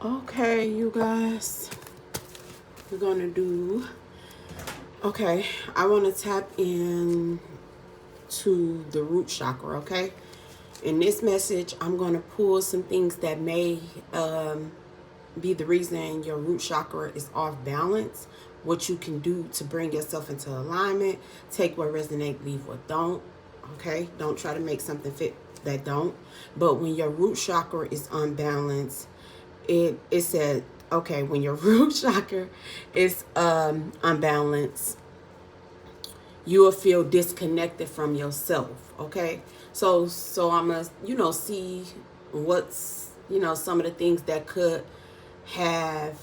Okay, you guys, we're gonna do, okay, I want to tap in to the root chakra, okay? In this message, I'm going to pull some things that may be the reason your root chakra is off balance, what you can do to bring yourself into alignment, take what resonate, leave what don't, okay? Don't try to make something fit that don't. But when your root chakra is unbalanced, it said, okay, when your root chakra is unbalanced, you will feel disconnected from yourself, okay? So I'm gonna, see what's, some of the things that could have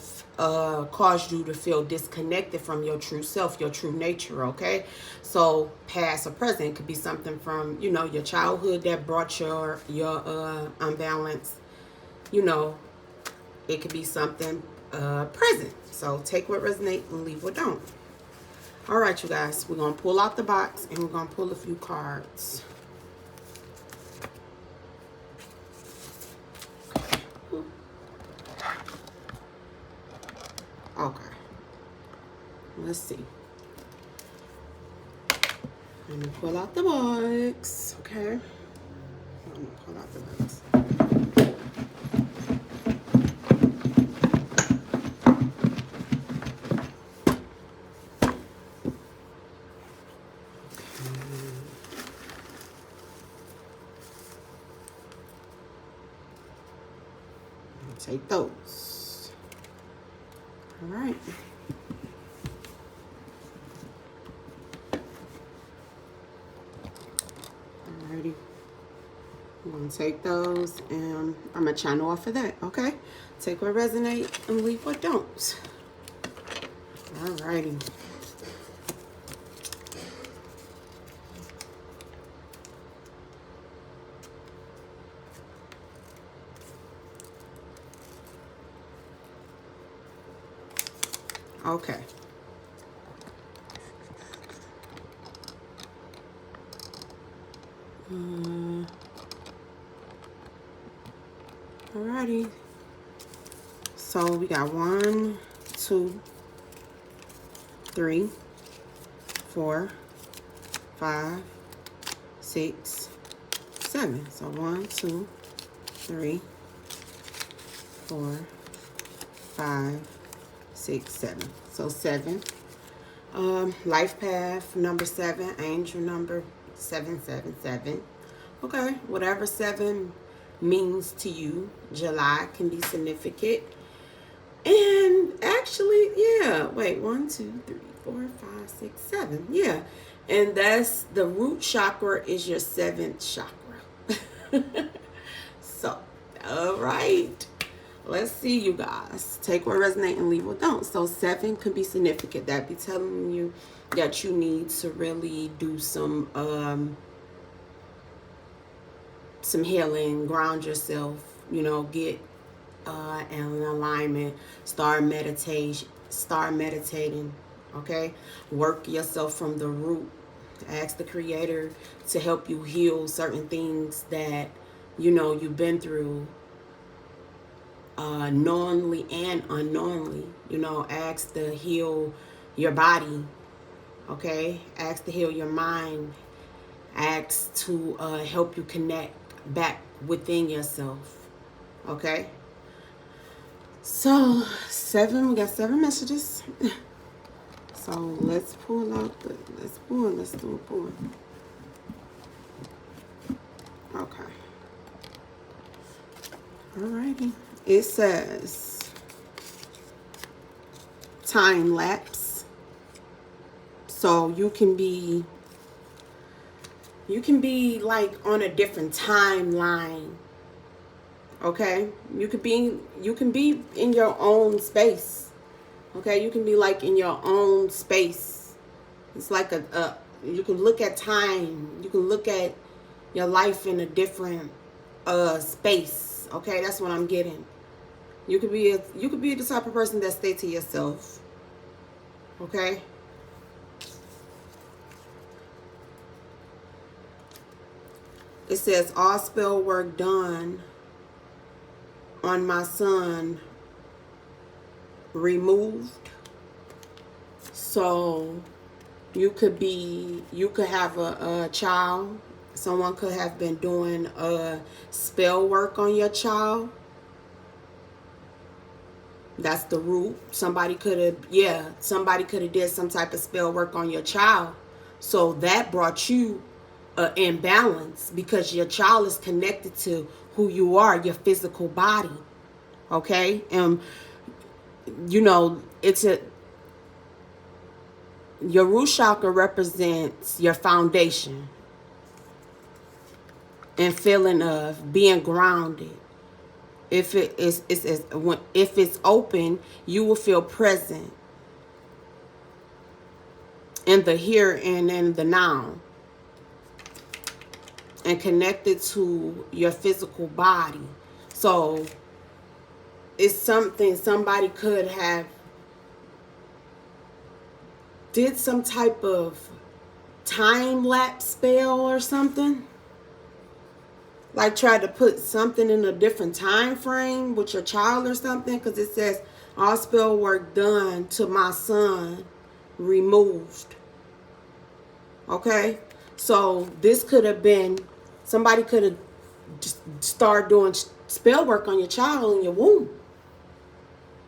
caused you to feel disconnected from your true self, your true nature, okay? So past or present could be something from, your childhood that brought your unbalance. you know it could be something present. So take what resonates and leave what don't. All right, you guys, we're going to pull out the box and we're going to pull a few cards. Okay. Let's see. Let me pull out the box. Okay. I'm going to pull out the box. Take those. All right. Alrighty. I'm going to take those and I'm going to channel off of that, okay? Take what resonate and leave what don't. Alrighty. Okay. Alrighty. So we got 1, 2, 3, 4, 5, 6, 7. So 1, 2, 3, 4, 5, 6, 7. So 7. Life path number 7, angel number 777. Okay, whatever 7 means to you, July can be significant. And actually, yeah, wait, 1, 2, 3, 4, 5, 6, 7. Yeah. And that's the root chakra is your 7th chakra. So, all right. Let's see, you guys. Take what resonate and leave what don't. So 7 could be significant. That be telling you that you need to really do some healing, ground yourself, get in alignment, start meditating, okay? Work yourself from the root. Ask the creator to help you heal certain things that, you've been through, knowingly and unknowingly. Ask to heal your body, okay? Ask to heal your mind. Ask to help you connect back within yourself, okay? So 7, we got 7 messages. So let's pull out let's do a pull. Okay. Alrighty. It says time lapse. So you can be like on a different timeline. Okay? You can be in your own space. Okay? You can be like in your own space. It's like you can look at time. You can look at your life in a different space. Okay? That's what I'm getting. You could be the type of person that stay to yourself. Okay? It says all spell work done on my son removed. So you could have a child. Someone could have been doing spell work on your child. That's the root. Somebody could have did some type of spell work on your child. So that brought you an imbalance because your child is connected to who you are, your physical body. Okay? And you know, your root chakra represents your foundation and feeling of being grounded. If if it's open, you will feel present in the here and in the now, and connected to your physical body. So it's something somebody could have did some type of time lapse spell or something. Like try to put something in a different time frame with your child or something, because it says all spell work done to my son removed. Okay, so this could have been somebody could have just started doing spell work on your child in your womb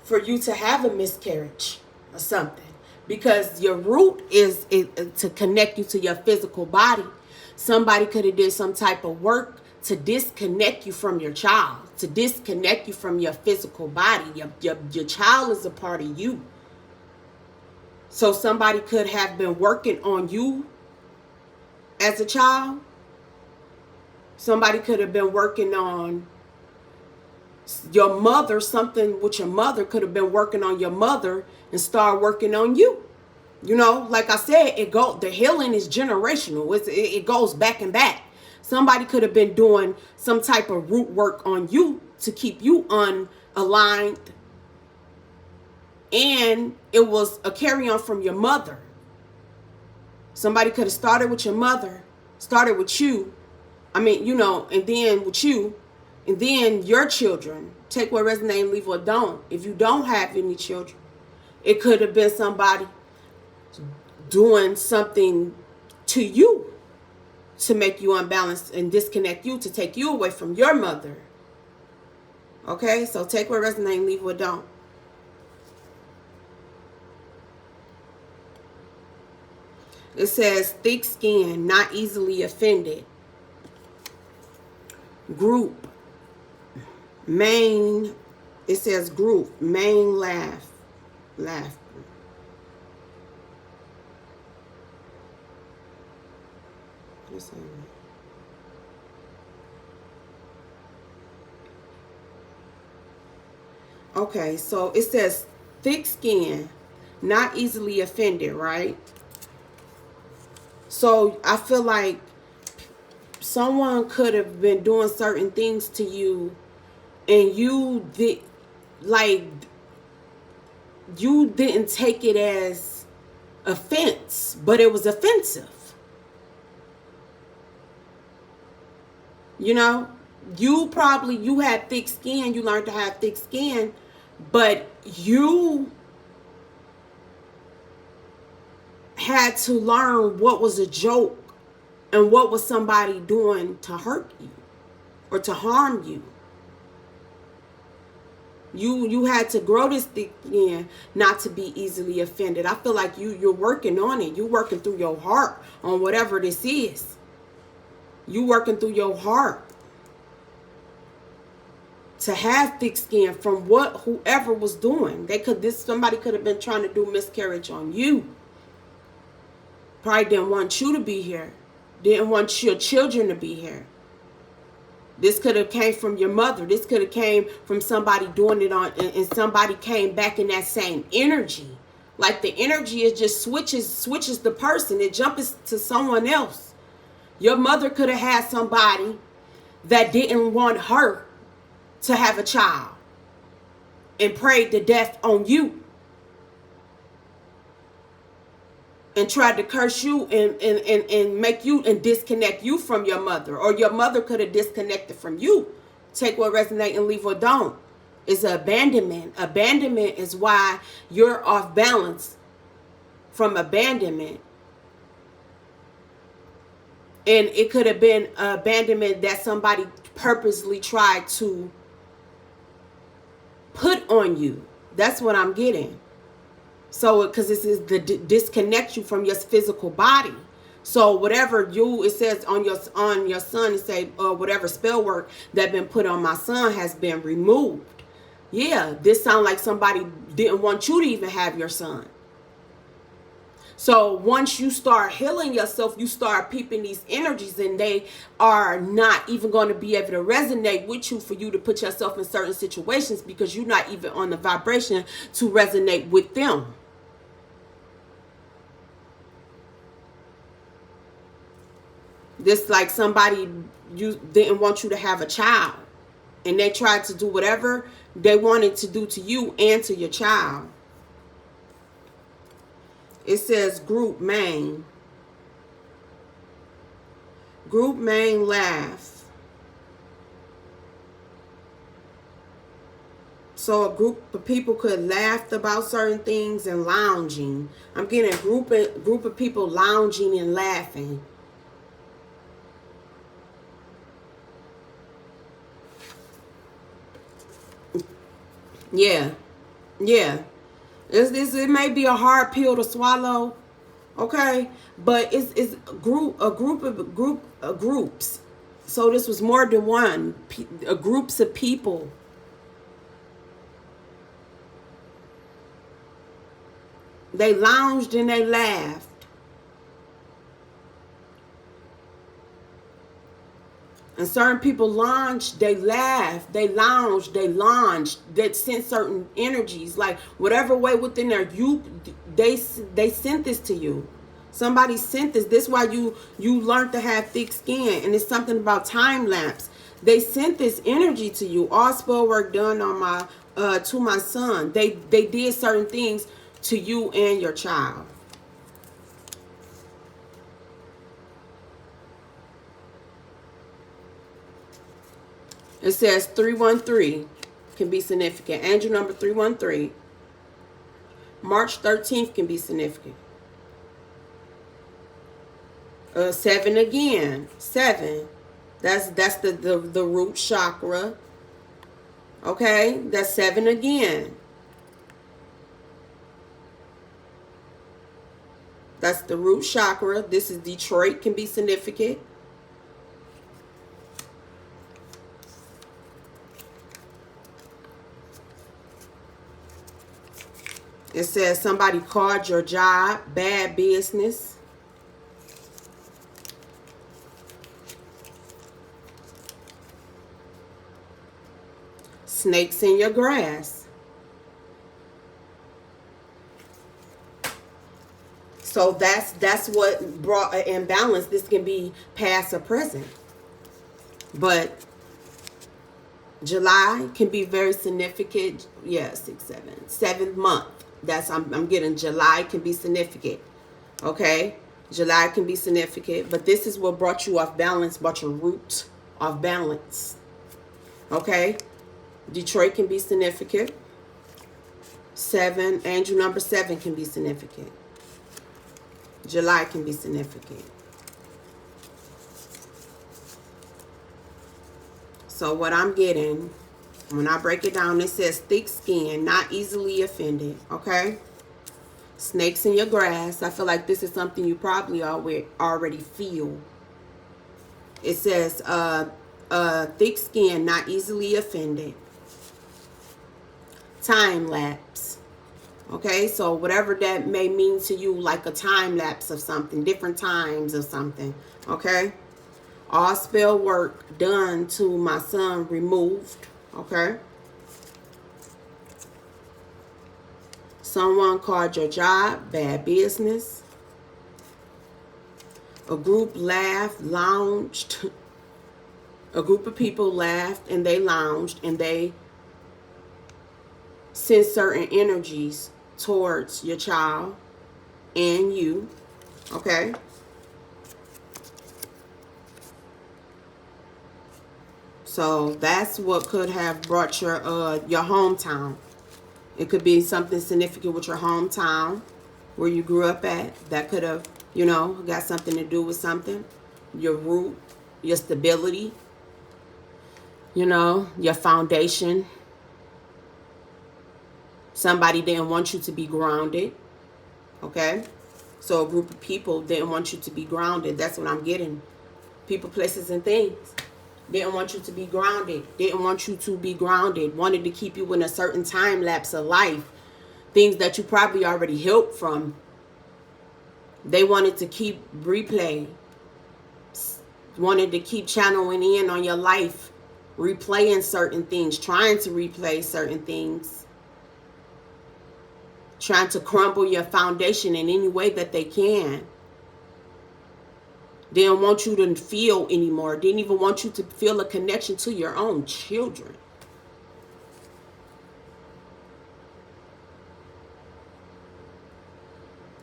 for you to have a miscarriage or something, because your root is to connect you to your physical body. Somebody could have did some type of work to disconnect you from your child, to disconnect you from your physical body. Your child is a part of you. So somebody could have been working on you as a child. Somebody could have been working on your mother. Something with your mother could have been working on your mother and start working on you. You know, like I said, the healing is generational. It goes back and back. Somebody could have been doing some type of root work on you to keep you unaligned. And it was a carry on from your mother. Somebody could have started with your mother, started with you. I mean, you know, and then with you, and then your children. Take what resonates and leave what don't. If you don't have any children, it could have been somebody doing something to you to make you unbalanced and disconnect you, to take you away from your mother. Okay, so take what resonates and leave what don't. It says thick skin, not easily offended. Group, main, it says group, main laughter. Okay, so it says thick skin, not easily offended, right? So I feel like someone could have been doing certain things to you and you didn't take it as offense, but it was offensive. You know, you had thick skin, you learned to have thick skin, but you had to learn what was a joke and what was somebody doing to hurt you or to harm you. You had to grow this thick skin not to be easily offended. I feel like you're working on it. You're working through your heart on whatever this is. You working through your heart to have thick skin from whoever was doing. Somebody could have been trying to do miscarriage on you. Probably didn't want you to be here. Didn't want your children to be here. This could have came from your mother. This could have came from somebody doing it on, and somebody came back in that same energy. Like the energy is just switches the person. It jumps to someone else. Your mother could have had somebody that didn't want her to have a child and prayed to death on you and tried to curse you and make you and disconnect you from your mother, or your mother could have disconnected from you. Take what resonates and leave what don't. It's abandonment. Abandonment is why you're off balance from abandonment. And it could have been abandonment that somebody purposely tried to put on you. That's what I'm getting. So, because this is the disconnect you from your physical body. So whatever it says on your son, it say whatever spell work that been put on my son has been removed. Yeah, this sounds like somebody didn't want you to even have your son. So once you start healing yourself, you start peeping these energies, and they are not even going to be able to resonate with you for you to put yourself in certain situations, because you're not even on the vibration to resonate with them. This like somebody you didn't want you to have a child, and they tried to do whatever they wanted to do to you and to your child. It says group main. Group main laugh. So a group of people could laugh about certain things and lounging. I'm getting a group of people lounging and laughing. Yeah. Yeah. It may be a hard pill to swallow, okay? But it's a group of groups. So this was more than one, groups of people. They lounged and they laughed. And certain people lounged, they laughed, they lounged, they lunged, they sent certain energies, like whatever way within there, they sent this to you. Somebody sent this. This is why you learned to have thick skin, and it's something about time lapse. They sent this energy to you. All spell work done on my to my son. They did certain things to you and your child. It says 313 can be significant. Angel number 313. March 13th can be significant. 7 again. 7. That's the root chakra. Okay? That's 7 again. That's the root chakra. This is Detroit, can be significant. It says somebody called your job bad business. Snakes in your grass. So that's what brought an imbalance. This can be past or present. But July can be very significant. Yeah, 6, 7. 7th month. That's I'm getting July can be significant. Okay? July can be significant. But this is what brought you off balance, brought your root off balance. Okay? Detroit can be significant. 7, angel number 7 can be significant. July can be significant. So what I'm getting, when I break it down, it says thick skin, not easily offended, okay? Snakes in your grass. I feel like this is something you probably already feel. It says thick skin, not easily offended. Time lapse. Okay, so whatever that may mean to you, like a time lapse of something, different times of something, okay? All spell work done to my son removed, okay? Someone called your job bad business. A group laughed, lounged. A group of people laughed and they lounged and they sent certain energies towards your child and you, okay? So that's what could have brought your hometown. It could be something significant with your hometown, where you grew up at. That could have, you know, got something to do with something. Your root, your stability, you know, your foundation. Somebody didn't want you to be grounded. Okay? So a group of people didn't want you to be grounded. That's what I'm getting. People, places, and things. Didn't want you to be grounded. Didn't want you to be grounded. Wanted to keep you in a certain time lapse of life. Things that you probably already healed from. They wanted to keep replay. Wanted to keep channeling in on your life. Replaying certain things. Trying to replay certain things. Trying to crumble your foundation in any way that they can. Didn't want you to feel anymore. Didn't even want you to feel a connection to your own children.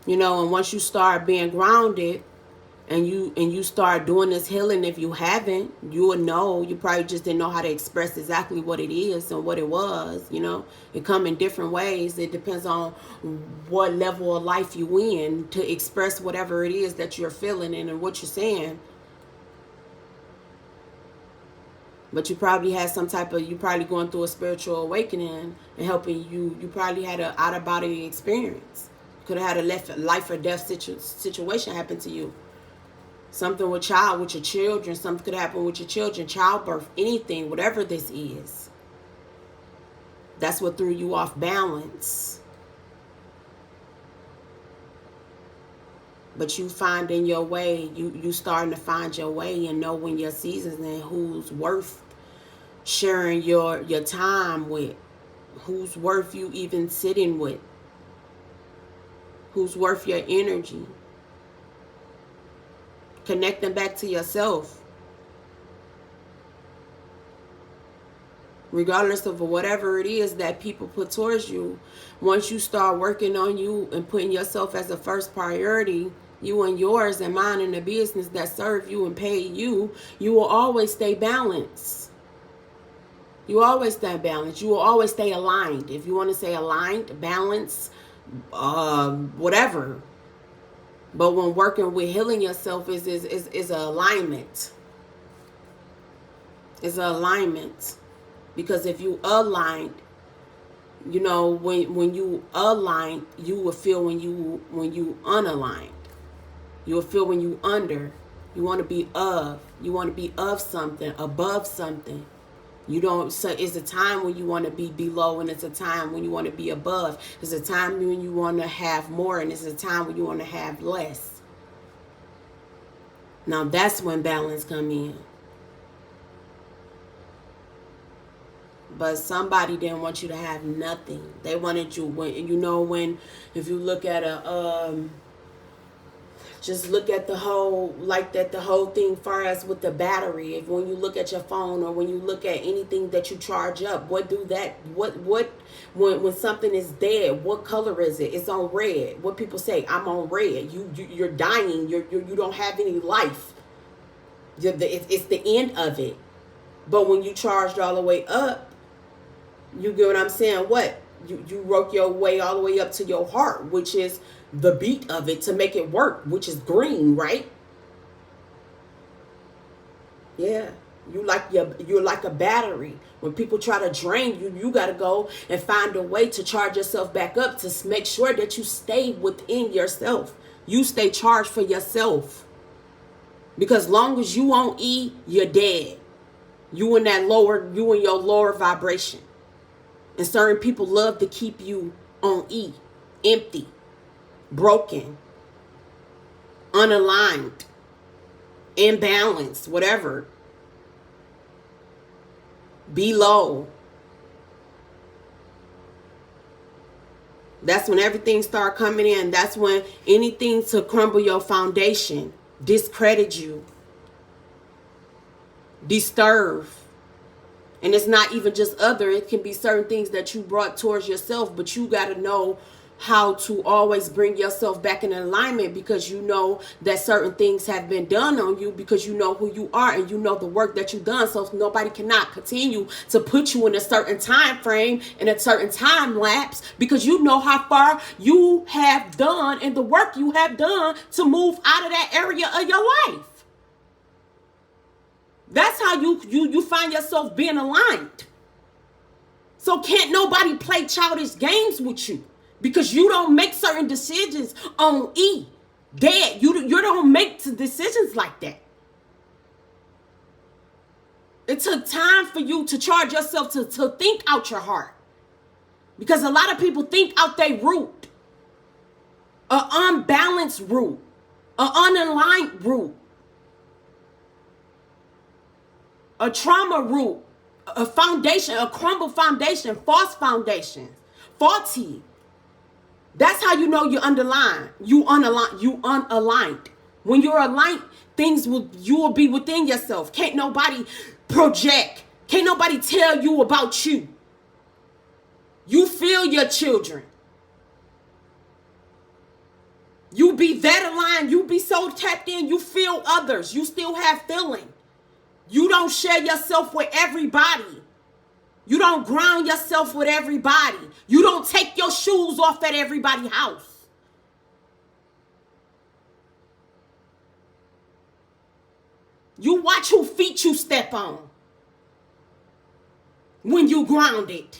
You know, and once you start being grounded and you start doing this healing, if you haven't, you will know. You probably just didn't know how to express exactly what it is and what it was, you know. It come in different ways. It depends on what level of life you in to express whatever it is that you're feeling and what you're saying. But you probably had some type of, you probably going through a spiritual awakening and helping you. You probably had an out-of-body experience. Could have had a life or death situation happen to you. Something with your children. Something could happen with your children. Childbirth, anything, whatever this is. That's what threw you off balance. But you finding your way. You starting to find your way and know when your seasons and who's worth sharing your time with. Who's worth you even sitting with. Who's worth your energy. Connecting back to yourself. Regardless of whatever it is that people put towards you, once you start working on you and putting yourself as a first priority, you and yours and mine in the business that serve you and pay you, you will always stay balanced. You always stay balanced. You will always stay aligned. If you want to say aligned, balanced, whatever. But when working with healing yourself is an alignment. It's an alignment. Because if you aligned, you know, when you aligned, you will feel when you unaligned. You will feel when you under. You want to be of. You want to be of something, above something. You don't. So it's a time when you want to be below, and it's a time when you want to be above. It's a time when you want to have more, and it's a time when you want to have less. Now that's when balance come in. But somebody didn't want you to have nothing. They wanted you when if you look at just look at the whole thing far as with the battery. If when you look at your phone or when you look at anything that you charge up, when something is dead, what color is it? It's on red. What people say, I'm on red. You're dying. You don't have any life. It's the end of it. But when you charged all the way up, you get what I'm saying? What? You work your way all the way up to your heart, which is the beat of it to make it work, which is green, right? Yeah. You're like a battery. When people try to drain you, you got to go and find a way to charge yourself back up to make sure that you stay within yourself. You stay charged for yourself. Because long as you on E, you're dead. You in your lower vibration. And certain people love to keep you on E, empty, broken, unaligned, imbalanced, whatever. Below. That's when everything start coming in. That's when anything to crumble your foundation, discredit you, disturb. And it's not even just other. It can be certain things that you brought towards yourself. But you got to know how to always bring yourself back in alignment, because you know that certain things have been done on you, because you know who you are and you know the work that you've done. So nobody cannot continue to put you in a certain time frame, in a certain time lapse, because you know how far you have done and the work you have done to move out of that area of your life. That's how you find yourself being aligned. So can't nobody play childish games with you, because you don't make certain decisions on E. Dad, you don't make decisions like that. It took time for you to charge yourself to think out your heart. Because a lot of people think out their root. An unbalanced root. An unaligned root. A trauma root. A foundation, a crumbled foundation, false foundations, faulty. That's how you know you're underlined. You unaligned. When you're aligned, you will be within yourself. Can't nobody project. Can't nobody tell you about you. You feel your children. You be that aligned. You be so tapped in. You feel others. You still have feeling. You don't share yourself with everybody. You don't ground yourself with everybody. You don't take your shoes off at everybody's house. You watch who feet you step on when you grounded.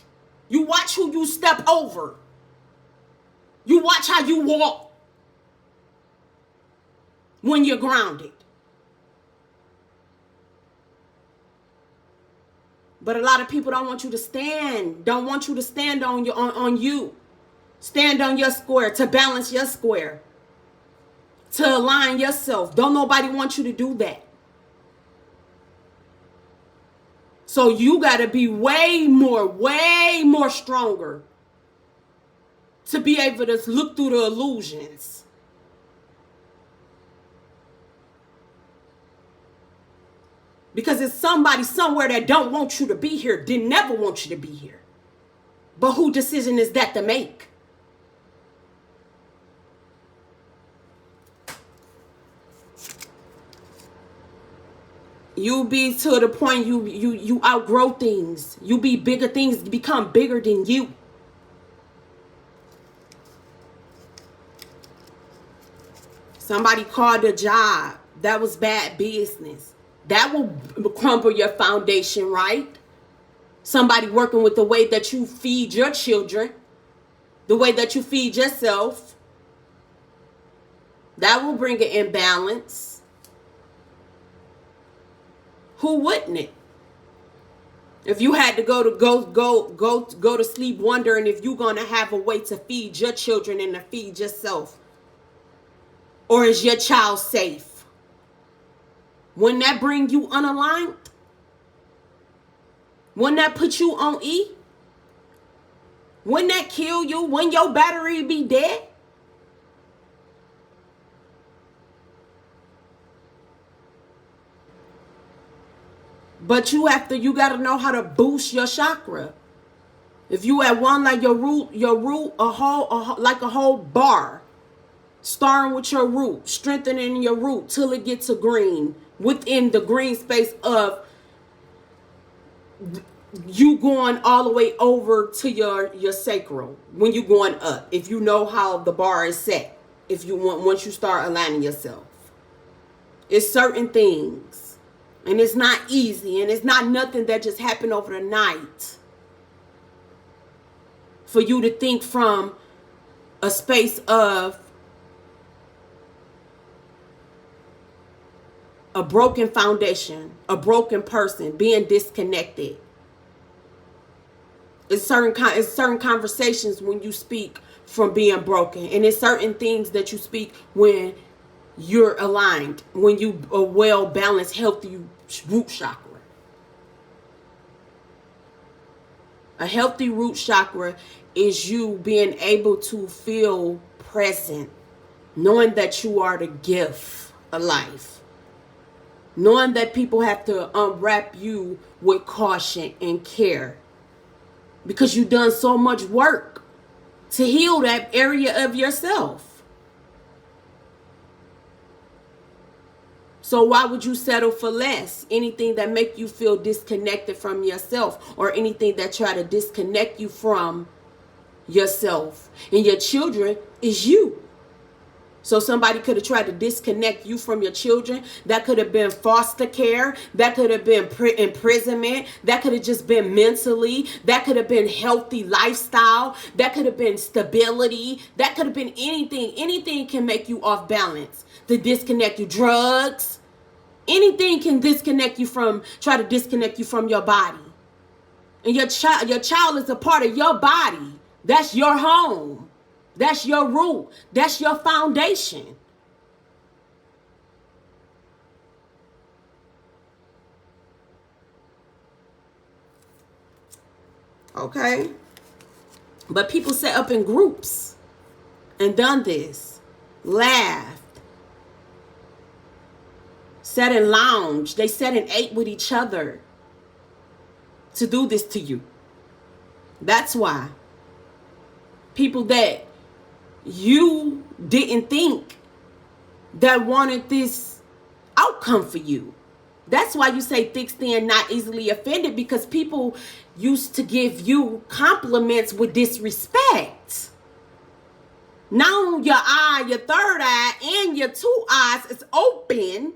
You watch who you step over. You watch how you walk when you're grounded. But a lot of people don't want you to stand on you. Stand on your square, to balance your square, to align yourself. Don't nobody want you to do that. So you got to be way more stronger to be able to look through the illusions. Because it's somebody somewhere that don't want you to be here, didn't never want you to be here. But whose decision is that to make? You be to the point you outgrow things. You be bigger, things become bigger than you. Somebody called a job. That was bad business. That will crumble your foundation, right? Somebody working with the way that you feed your children, the way that you feed yourself. That will bring an imbalance. Who wouldn't it? If you had to go to sleep wondering if you're gonna have a way to feed your children and to feed yourself, or is your child safe? Wouldn't that bring you unaligned? Wouldn't that put you on E? Wouldn't that kill you? Wouldn't your battery be dead? But you got to know how to boost your chakra. If you at one, like your root, like a whole bar, starting with your root, strengthening your root till it gets to green, within the green space of you going all the way over to your sacral when you going up. If you know how the bar is set, once you start aligning yourself, it's certain things, and it's not easy, and it's not nothing that just happened over the night. For you to think from a space of a broken foundation, a broken person, being disconnected. It's certain conversations when you speak from being broken, and it's certain things that you speak when you're aligned, when you a well balanced, healthy root chakra. A healthy root chakra is you being able to feel present, knowing that you are the gift of life. Knowing that people have to unwrap you with caution and care, because you've done so much work to heal that area of yourself. So why would you settle for less? Anything that make you feel disconnected from yourself, or anything that try to disconnect you from yourself. And your children is you. So somebody could have tried to disconnect you from your children. That could have been foster care. That could have been imprisonment. That could have just been mentally. That could have been healthy lifestyle. That could have been stability. That could have been anything. Anything can make you off balance. To disconnect you. Drugs. Anything can disconnect you from, try to disconnect you from your body. And your child is a part of your body. That's your home. That's your root. That's your foundation. Okay? But people set up in groups and done this. Laughed. Sat and lounged. They sat and ate with each other to do this to you. That's why. People that you didn't think that wanted this outcome for you. That's why you say thick skin, not easily offended, because people used to give you compliments with disrespect. Now your eye, your third eye, and your two eyes is open.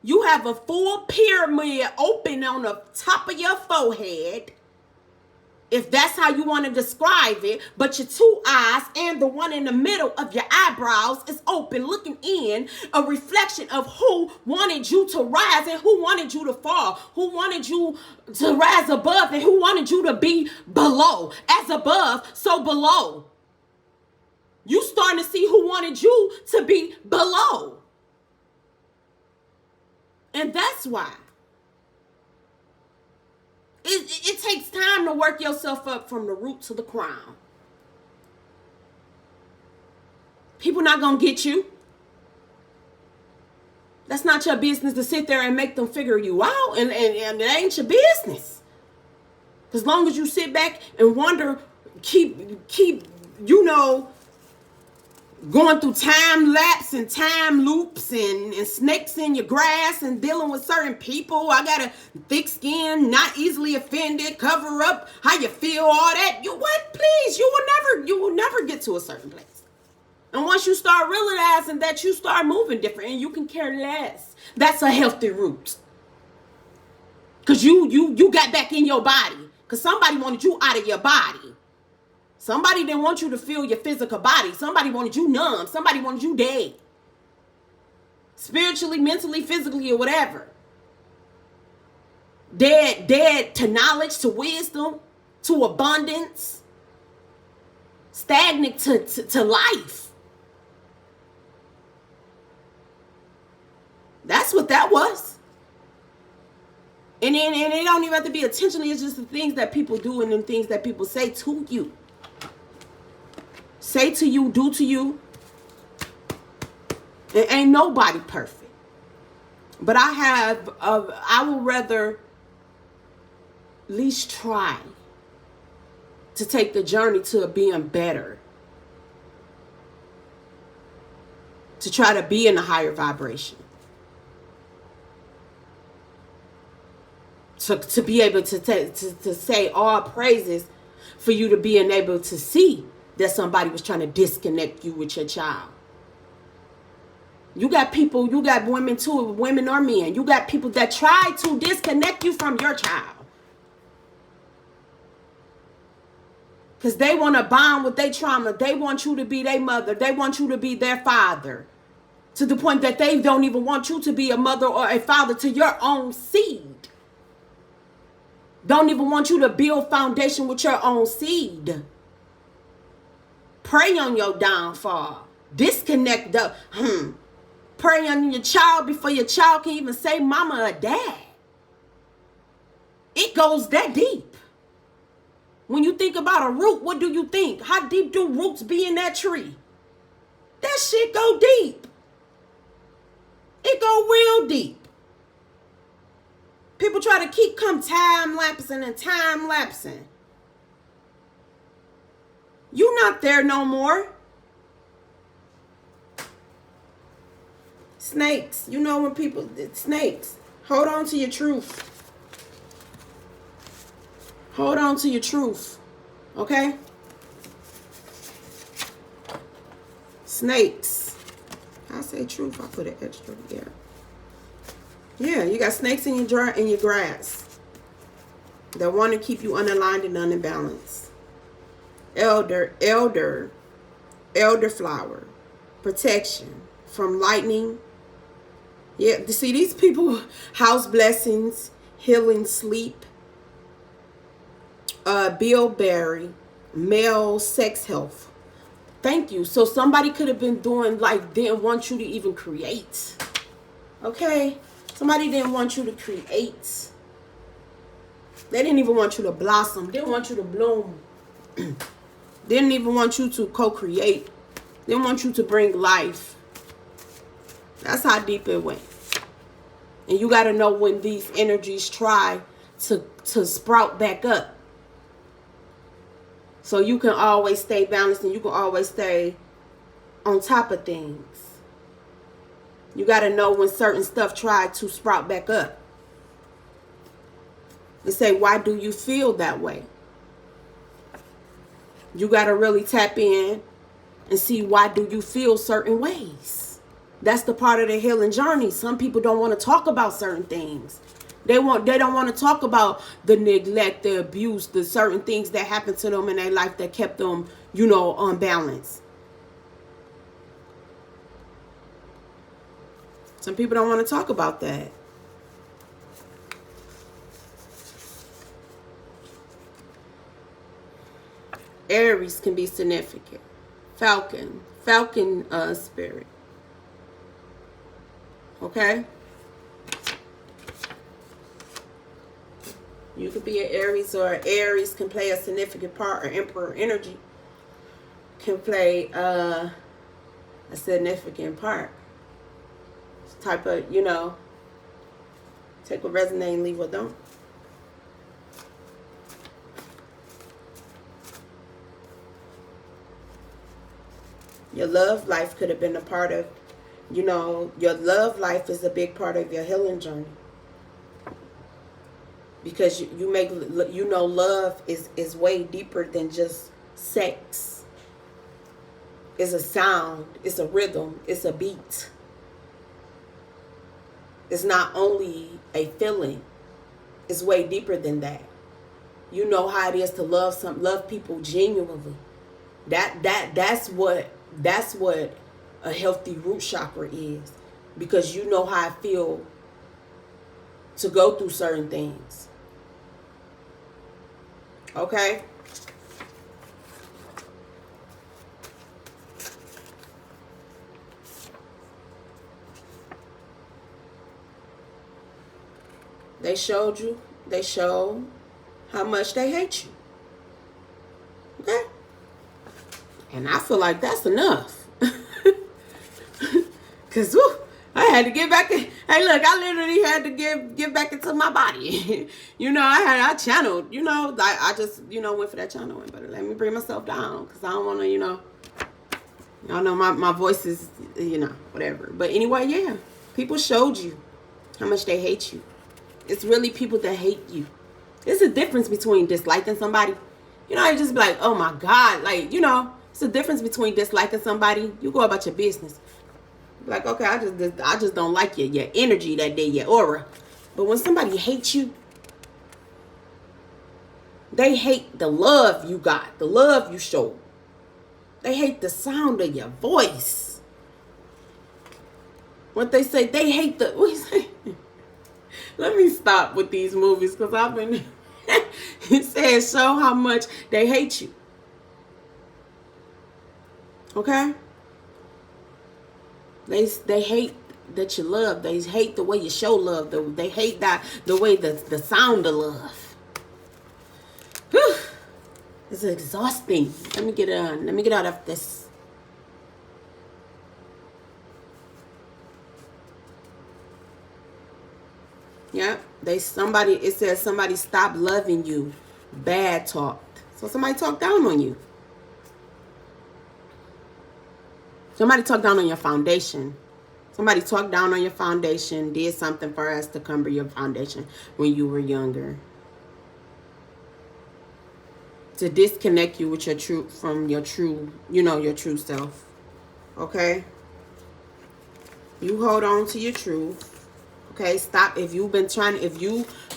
You have a full pyramid open on the top of your forehead, if that's how you want to describe it, but your two eyes and the one in the middle of your eyebrows is open, looking in, a reflection of who wanted you to rise and who wanted you to fall, who wanted you to rise above and who wanted you to be below. As above, so below. You starting to see who wanted you to be below. And that's why. It takes time to work yourself up from the root to the crown. People not going to get you. That's not your business to sit there and make them figure you out. And it ain't your business. As long as you sit back and wonder, keep going through time lapse and time loops and snakes in your grass and dealing with certain people. I got a thick skin, not easily offended, cover up how you feel, all that. Please, you will never get to a certain place. And once you start realizing that, you start moving different and you can care less. That's a healthy root. Because you got back in your body. Because somebody wanted you out of your body. Somebody didn't want you to feel your physical body. Somebody wanted you numb. Somebody wanted you dead. Spiritually, mentally, physically, or whatever. Dead to knowledge, to wisdom, to abundance. Stagnant to life. That's what that was. And it don't even have to be intentionally. It's just the things that people do and the things that people say to you. Say to you, do to you. It ain't nobody perfect. But I would rather at least try to take the journey to being better. To try to be in a higher vibration. To be able to say all praises for you to being able to see that somebody was trying to disconnect you with your child. You got people, you got women too, women or men. You got people that try to disconnect you from your child. Because they want to bond with their trauma. They want you to be their mother. They want you to be their father. To the point that they don't even want you to be a mother or a father to your own seed. Don't even want you to build foundation with your own seed. Pray on your downfall. Disconnect the Pray on your child before your child can even say mama or dad. It goes that deep. When you think about a root, what do you think? How deep do roots be in that tree? That shit go deep. It go real deep. People try to keep time lapsing and time lapsing. You not there no more. Snakes. You know when people, snakes. Hold on to your truth. Hold on to your truth. Okay? Snakes. I say truth, I put an extra there. Yeah, you got snakes in your grass that want to keep you unaligned and unimbalanced. Elder flower, protection from lightning. Yeah, see these people, house blessings, healing sleep, bilberry, male sex health. Thank you. So somebody could have been doing like didn't want you to even create. Okay? Somebody didn't want you to create. They didn't even want you to blossom. Didn't want you to bloom. Didn't even want you to co-create. Didn't want you to bring life. That's how deep it went. And you got to know when these energies try to sprout back up. So you can always stay balanced and you can always stay on top of things. You got to know when certain stuff tried to sprout back up. And say, why do you feel that way? You got to really tap in and see why do you feel certain ways. That's the part of the healing journey. Some people don't want to talk about certain things. They don't want to talk about the neglect, the abuse, the certain things that happened to them in their life that kept them, unbalanced. Some people don't want to talk about that. Aries can be significant. Falcon spirit. Okay? You could be an Aries, or Aries can play a significant part, or Emperor energy can play a significant part. It's type of, take what resonate and leave what don't. Your love life could have been a part of, your love life is a big part of your healing journey. Because love is way deeper than just sex. It's a sound, it's a rhythm, it's a beat. It's not only a feeling, it's way deeper than that. You know how it is to love people genuinely. That's what a healthy root chakra is. Because you know how I feel to go through certain things. Okay? They show how much they hate you. Okay? And I feel like that's enough. Because I had to get back in. Hey, look, I literally had to get back into my body. I channeled, I just, went for that channeling. But let me bring myself down because I don't want to, y'all know my voice is, whatever. But anyway, yeah, people showed you how much they hate you. It's really people that hate you. There's a difference between disliking somebody. You just be like, oh my God. Like, it's a difference between disliking somebody. You go about your business. Like, okay, I just don't like your energy that day, your aura. But when somebody hates you, they hate the love you got, the love you show. They hate the sound of your voice. What they say, they hate the... What you say? Let me stop with these movies because I've been... It says show how much they hate you. Okay? They hate that you love. They hate the way you show love. They hate the way the sound of love. Whew. It's exhausting. Let me get out of this. Yeah, it says somebody stopped loving you. Bad talk. So somebody talked down on you. Somebody talked down on your foundation. Somebody talked down on your foundation, did something for us to cumber your foundation when you were younger. To disconnect you with your true, from your true, your true self. Okay? You hold on to your truth. Okay? Stop. If you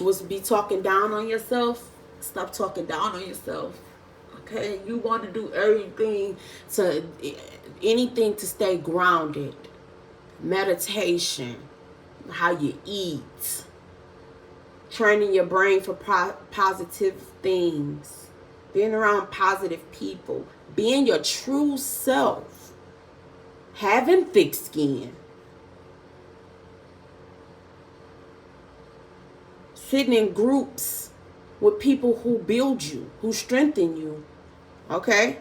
was be talking down on yourself, stop talking down on yourself. Okay? You want to do anything to stay grounded. Meditation, how you eat, training your brain for positive things, being around positive people, being your true self, having thick skin, sitting in groups with people who build you, who strengthen you, okay?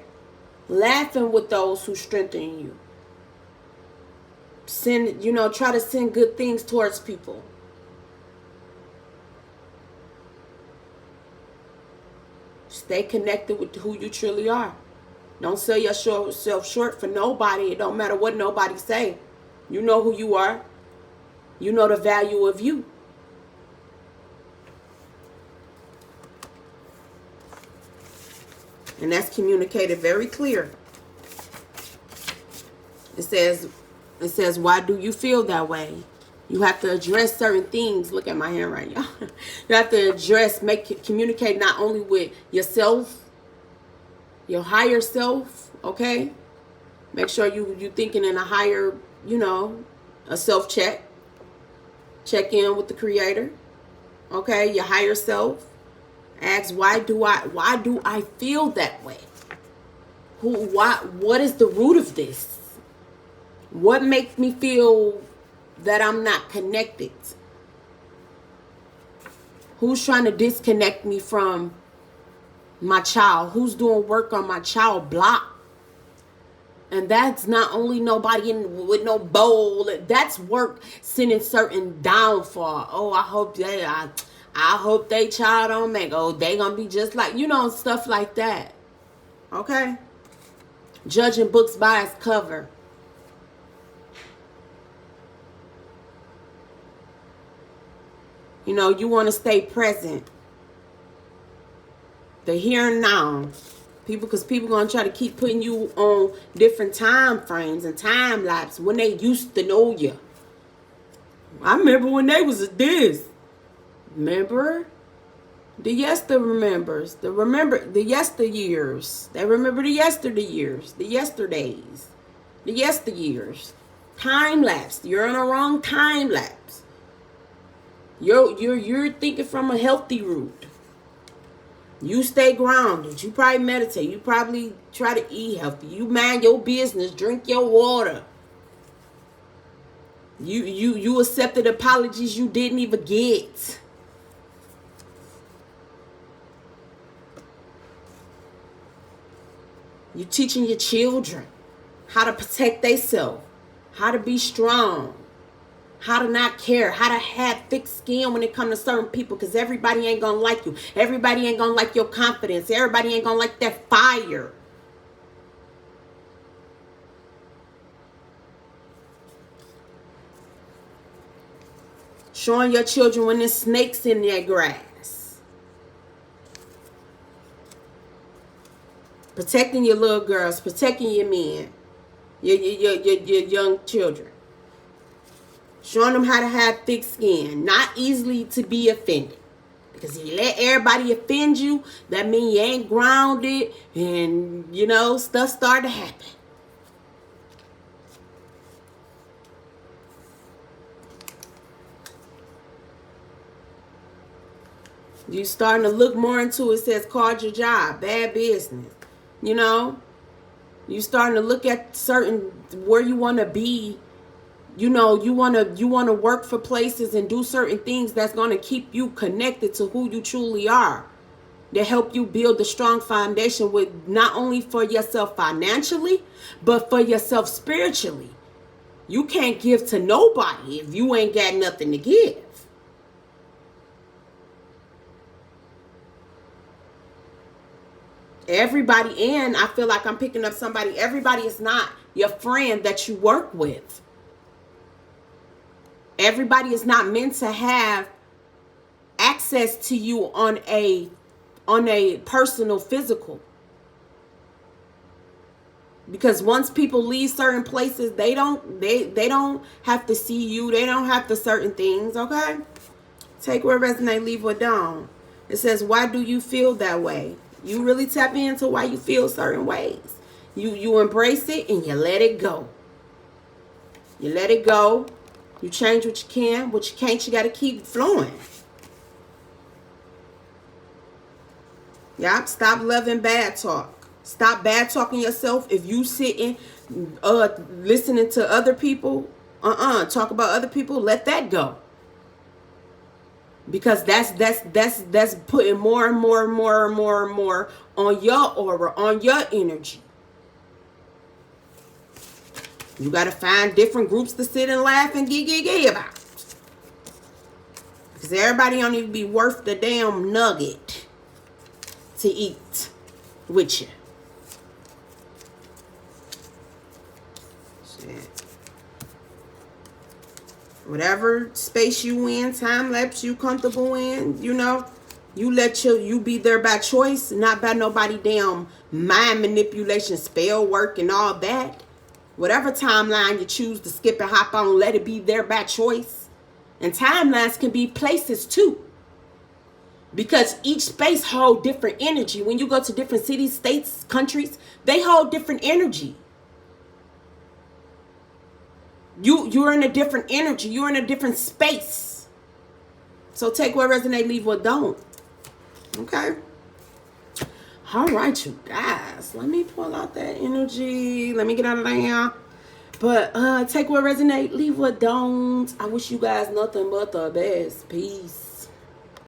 Laughing with those who strengthen you. Try to send good things towards people. Stay connected with who you truly are. Don't sell yourself short for nobody. It don't matter what nobody say. You know who you are. You know the value of you. And that's communicated very clear. It says, why do you feel that way? You have to address certain things. Look at my hand right now. You have to communicate not only with yourself, your higher self, okay? Make sure you thinking in a higher, a self-check. Check in with the creator, okay? Your higher self. Ask, why do I feel that way? What is the root of this? What makes me feel that I'm not connected? Who's trying to disconnect me from my child? Who's doing work on my child block? And that's not only nobody with no bowl. That's work sending certain downfall. Oh, I hope they child don't make. Oh, they gonna be just like, stuff like that. Okay? Judging books by its cover. You want to stay present. The here and now. Because people going to try to keep putting you on different time frames and time lapse when they used to know you. I remember when they was this. Remember? The yesteryears. They remember the yesteryears. The yesterdays. The yesteryears. Time lapse. You're on a wrong time lapse. You're thinking from a healthy route. You stay grounded. You probably meditate. You probably try to eat healthy. You mind your business. Drink your water. You accepted apologies you didn't even get. You teaching your children how to protect themselves, how to be strong, how to not care, how to have thick skin when it comes to certain people, because everybody ain't gonna like you. Everybody ain't gonna like your confidence. Everybody ain't gonna like that fire. Showing your children when there's snakes in their grass. Protecting your little girls, protecting your men, your young children. Showing them how to have thick skin, not easily to be offended. Because if you let everybody offend you, that means you ain't grounded and, stuff start to happen. You starting to look more into it. Says card your job, bad business. You starting to look at certain where you want to be. You want to work for places and do certain things that's going to keep you connected to who you truly are. To help you build a strong foundation with not only for yourself financially, but for yourself spiritually. You can't give to nobody if you ain't got nothing to give. Everybody, and I feel like I'm picking up somebody. Everybody is not, your friend that you work with. Everybody is not meant to have access to you on a personal physical. Because once people leave certain places, they don't have to see you. They don't have to certain things, okay? Take what resonate, leave what don't. It says, why do you feel that way? You really tap into why you feel certain ways. You embrace it and you let it go. You let it go. You change what you can. What you can't, you got to keep flowing. Yep. Stop loving bad talk. Stop bad talking yourself. If you sitting listening to other people, talk about other people, let that go. Because that's putting more and more and more and more and more on your aura, on your energy. You got to find different groups to sit and laugh and gee about. Because everybody don't even be worth the damn nugget to eat with you. Shit. Whatever space you in, time lapse you comfortable in, you know, you let you be there by choice, not by nobody damn mind manipulation, spell work and all that. Whatever timeline you choose to skip and hop on, let it be there by choice. And timelines can be places too. Because each space hold different energy. When you go to different cities, states, countries, they hold different energy. You're in a different energy. You're in a different space. So take what resonate, leave what don't. Okay? All right, you guys. Let me pull out that energy. Let me get out of there. But take what resonate, leave what don't. I wish you guys nothing but the best. Peace.